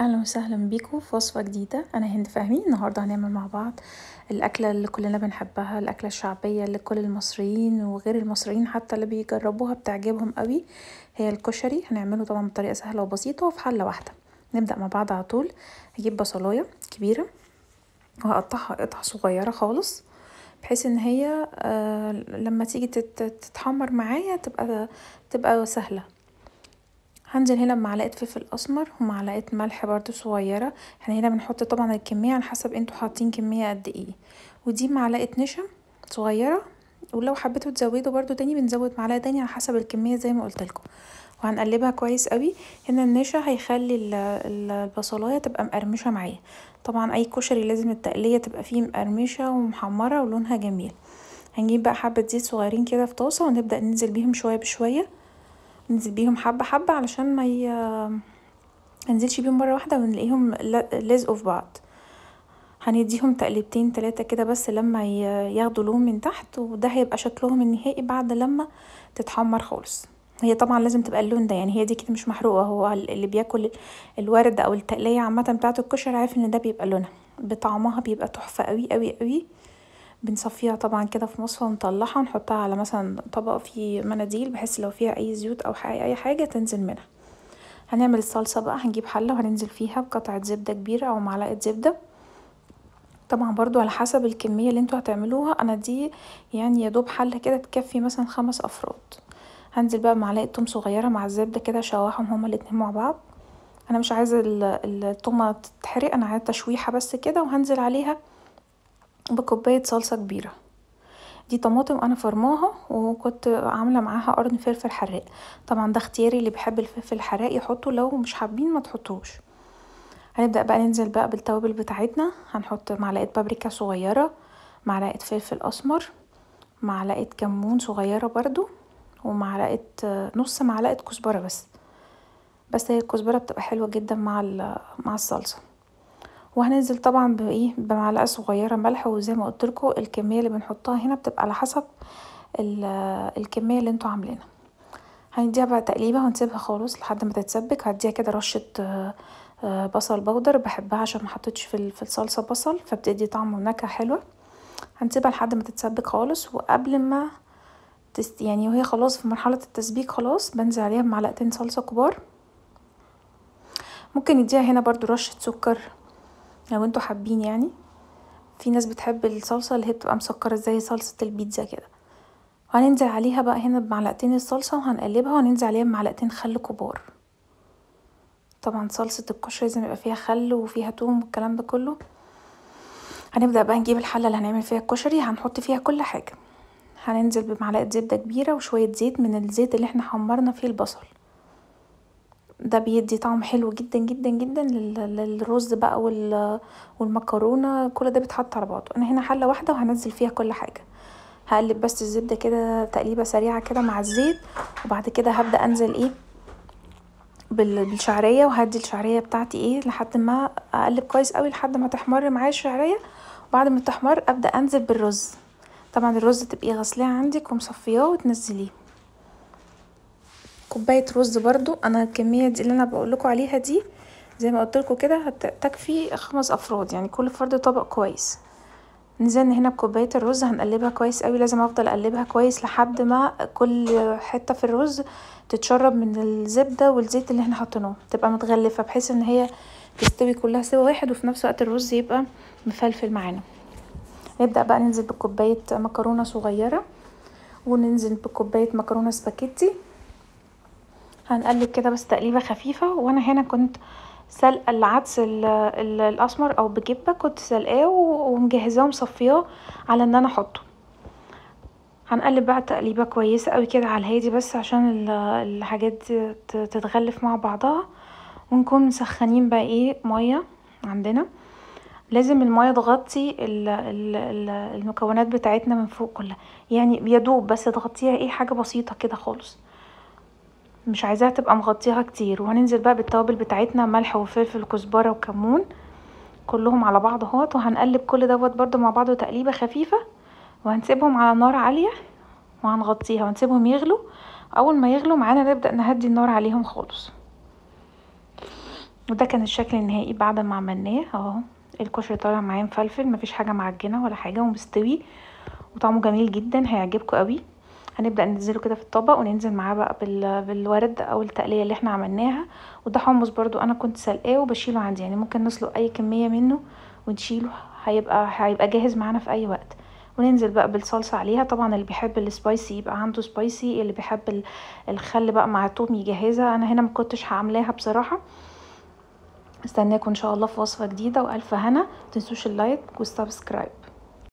اهلا وسهلا بيكم في وصفه جديده. انا هند فهمي. النهارده هنعمل مع بعض الاكله اللي كلنا بنحبها، الاكله الشعبيه اللي كل المصريين وغير المصريين حتى اللي بيجربوها بتعجبهم قوي، هي الكشري. هنعمله طبعا بطريقه سهله وبسيطه وفي حله واحده. نبدا مع بعض على طول. هجيب بصلايه كبيره وهقطعها قطع صغيره خالص، بحيث ان هي لما تيجي تتحمر معايا تبقى سهله. هنزل هنا بمعلقه فلفل اسمر ومعلقه ملح برضو صغيره. احنا هنا بنحط طبعا الكميه على حسب انتوا حاطين كميه قد ايه. ودي معلقه نشا صغيره، ولو حبيتوا تزودوا برضو تاني بنزود معلقه تاني على حسب الكميه زي ما قلت لكم. وهنقلبها كويس قوي. هنا النشا هيخلي البصلايه تبقى مقرمشه معايا. طبعا اي كشري لازم التقليه تبقى فيه مقرمشه ومحمره ولونها جميل. هنجيب بقى حبه زيت صغيرين كده في طاسه ونبدا ننزل بيهم شويه بشويه. ننزل بيهم حبه حبه علشان ما ننزلش بيهم مره واحده ونلاقيهم لازقوا في بعض. هنديهم تقليبتين 3 كده بس لما ياخدوا لون من تحت، وده هيبقى شكلهم النهائي بعد لما تتحمر خالص. هي طبعا لازم تبقى اللون ده، يعني هي دي كده مش محروقه. هو اللي بياكل الورد او التقليه عامه بتاعه الكشري عارف ان ده بيبقى لونها بطعمها بيبقى تحفه قوي قوي قوي. بنصفيها طبعا كده في مصفى ونطلعها ونحطها على مثلا طبق فيه مناديل، بحيث لو فيها اي زيوت او اي حاجه تنزل منها. هنعمل الصلصه بقى. هنجيب حله وهننزل فيها بقطعه زبده كبيره او معلقه زبده، طبعا برضو على حسب الكميه اللي انتوا هتعملوها. انا دي يعني يا دوب حله كده تكفي مثلا 5 افراد. هنزل بقى بمعلقه توم صغيره مع الزبده كده اشوحهم هما الاتنين مع بعض. انا مش عايزه التومه تتحرق، انا عايزه تشويحه بس كده. وهنزل عليها بكوبايه صلصه كبيره. دي طماطم انا فرماها وكنت عامله معاها قرن فلفل حراق. طبعا ده اختياري، اللي بيحب الفلفل الحراق يحطه، لو مش حابين ما تحطوش. هنبدا بقى ننزل بقى بالتوابل بتاعتنا. هنحط معلقه بابريكا صغيره، معلقه فلفل اسمر، معلقه كمون صغيره برضو، ومعلقه نص معلقه كزبره بس هي الكزبره بتبقى حلوه جدا مع الصلصه. وهننزل طبعا بمعلقه صغيره ملح. وزي ما قلت لكم الكميه اللي بنحطها هنا بتبقى على حسب الكميه اللي انتوا عاملينها. هنديها بقى تقليبه ونسيبها خالص لحد ما تتسبك. هديها كده رشه بصل بودر، بحبها عشان ما حطيتش في الصلصه بصل، فبتدي طعم ونكهه حلوه. هنسيبها لحد ما تتسبك خالص، وقبل ما يعني وهي خلاص في مرحله التسبيك خلاص بنزل عليها بمعلقتين صلصه كبار. ممكن نديها هنا برضو رشه سكر لو انتوا حابين. يعني في ناس بتحب الصلصه اللي هي بتبقى مسكره زي صلصه البيتزا كده. وهننزل عليها بقى هنا بمعلقتين الصلصه وهنقلبها، وهننزل عليها بمعلقتين خل كبار. طبعا صلصه الكشري لازم يبقى فيها خل وفيها توم والكلام ده كله. هنبدا بقى نجيب الحله اللي هنعمل فيها الكشري، هنحط فيها كل حاجه. هننزل بمعلقه زبده كبيره وشويه زيت من الزيت اللي احنا حمرنا فيه البصل. ده بيدي طعم حلو جدا جدا جدا للرز بقى والمكرونه. كل ده بيتحط على بعضه. انا هنا حله واحده وهنزل فيها كل حاجه. هقلب بس الزبده كده تقليبه سريعه كده مع الزيت، وبعد كده هبدا انزل بالشعريه. وهدي الشعريه بتاعتي لحد ما اقلب كويس قوي لحد ما تحمر معايا الشعريه. وبعد ما تحمر ابدا انزل بالرز. طبعا الرز تبقي غسلاه عندك ومصفياه وتنزليه. كوبايه رز برضو. انا الكميه دي اللي انا بقول لكم عليها دي زي ما قلت لكم كده تكفي 5 افراد، يعني كل فرد طبق كويس. نزلنا هنا بكوبايه الرز، هنقلبها كويس قوي. لازم افضل اقلبها كويس لحد ما كل حته في الرز تتشرب من الزبده والزيت اللي احنا حطيناه، تبقى متغلفه بحيث ان هي تستوي كلها سوا واحد، وفي نفس الوقت الرز يبقى مفلفل معانا. نبدا بقى ننزل بكوبايه مكرونه صغيره، وننزل بكوبايه مكرونه سباكيتي. هنقلب كده بس تقليبه خفيفه. وانا هنا كنت سلقه العدس الاسمر او بجبه، كنت سلقاه ومجهزاه ومصفياه على ان انا احطه. هنقلب بقى تقليبه كويسه قوي كده على الهادي بس عشان الحاجات دي تتغلف مع بعضها. ونكون مسخنين بقى ميه عندنا. لازم الميه تغطي المكونات بتاعتنا من فوق كلها، يعني يدوب بس تغطيها حاجه بسيطه كده خالص، مش عايزاها تبقى مغطيها كتير. وهننزل بقى بالتوابل بتاعتنا، ملح وفلفل وكزبره وكمون كلهم على بعض اهوت. وهنقلب كل دوت برضو مع بعضه تقليبه خفيفه، وهنسيبهم على نار عاليه وهنغطيها ونسيبهم يغلوا. اول ما يغلوا معانا نبدا نهدي النار عليهم خالص. وده كان الشكل النهائي بعد ما عملناه اهو. الكشري طالع معايا مفلفل، مفيش حاجه معجنه ولا حاجه، ومستوي وطعمه جميل جدا، هيعجبكم قوي. هنبدا ننزله كده في الطبق، وننزل معاه بقى بالورد او التقليه اللي احنا عملناها. وده حمص برضو انا كنت سلقاه وبشيله عندي، يعني ممكن نسلق اي كميه منه ونشيله، هيبقى جاهز معانا في اي وقت. وننزل بقى بالصلصه عليها. طبعا اللي بيحب السبايسي يبقى عنده سبايسي، اللي بيحب الخل بقى مع التوم يجهزها. انا هنا ما كنتش هعملها بصراحه. استناكم ان شاء الله في وصفه جديده، والف هنا. متنسوش اللايك والسبسكرايب.